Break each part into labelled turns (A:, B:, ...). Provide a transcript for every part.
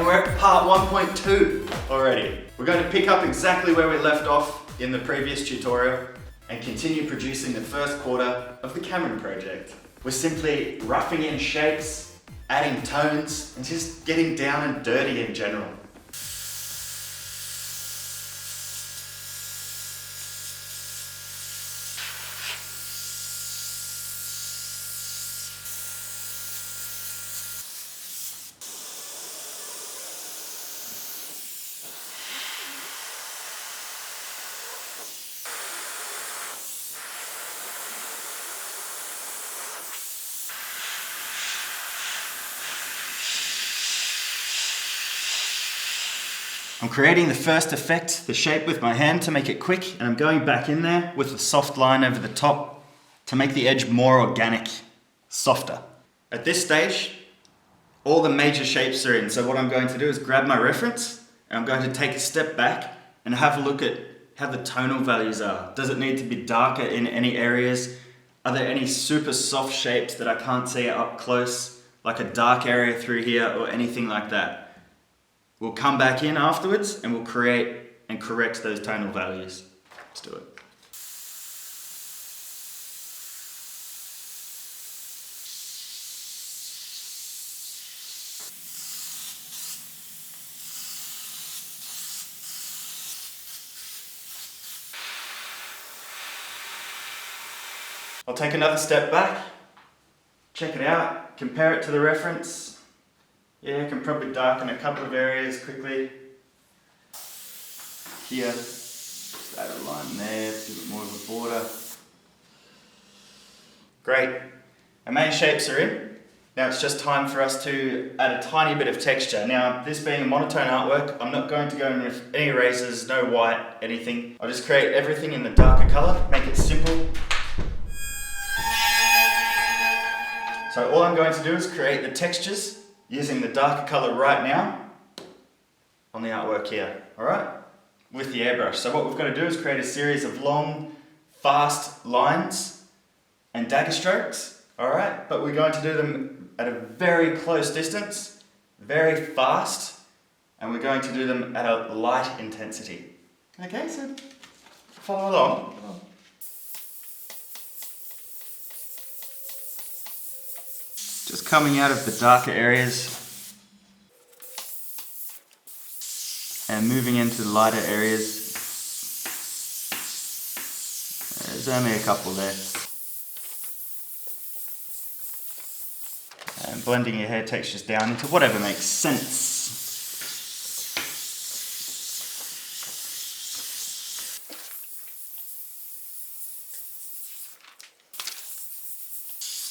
A: we're at part 1.2 already. We're going to pick up exactly where we left off in the previous tutorial and continue producing the first quarter of the Cameron project. We're simply roughing in shapes, adding tones, and just getting down and dirty in general. I'm creating the first effect, the shape with my hand to make it quick, and I'm going back in there with a soft line over the top to make the edge more organic, softer. At this stage, all the major shapes are in, so what I'm going to do is grab my reference, and I'm going to take a step back and have a look at how the tonal values are. Does it need to be darker in any areas? Are there any super soft shapes that I can't see up close, like a dark area through here or anything like that? We'll come back in afterwards and we'll create and correct those tonal values. Let's do it. I'll take another step back, check it out, compare it to the reference. Yeah, I can probably darken a couple of areas quickly. Here, just add a line there, give it more of a border. Great, our main shapes are in. Now it's just time for us to add a tiny bit of texture. Now, this being a monotone artwork, I'm not going to go in with any erasers, no white, anything. I'll just create everything in the darker color, make it simple. So all I'm going to do is create the textures using the darker color right now on the artwork here, all right? With the airbrush. So what we've got to do is create a series of long, fast lines and dagger strokes, all right? But we're going to do them at a very close distance, very fast, and we're going to do them at a light intensity. Okay, so follow along. Just coming out of the darker areas and moving into the lighter areas. There's only a couple there. And blending your hair textures down into whatever makes sense.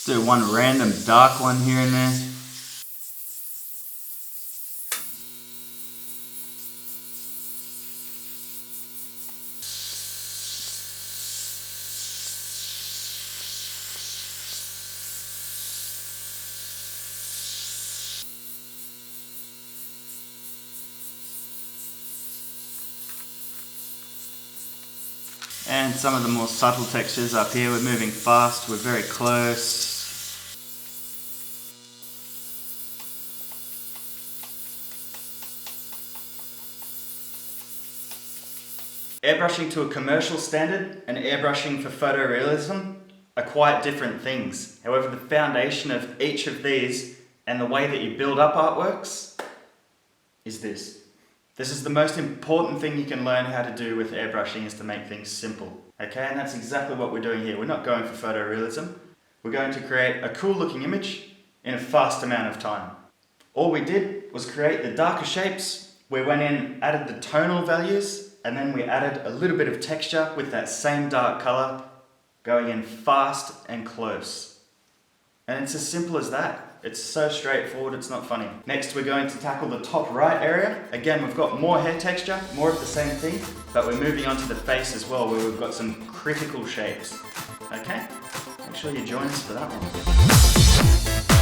A: Do one random dark one here and there. And some of the more subtle textures up here, we're moving fast, we're very close. Airbrushing to a commercial standard and airbrushing for photorealism are quite different things. However, the foundation of each of these and the way that you build up artworks is this. This is the most important thing you can learn how to do with airbrushing, is to make things simple. Okay, and that's exactly what we're doing here. We're not going for photorealism. We're going to create a cool looking image in a fast amount of time. All we did was create the darker shapes. We went in, added the tonal values, and then we added a little bit of texture with that same dark color, going in fast and close. And it's as simple as that. It's so straightforward, it's not funny. Next, we're going to tackle the top right area. Again, we've got more hair texture, more of the same thing, but we're moving on to the face as well, where we've got some critical shapes. Okay? Make sure you join us for that one.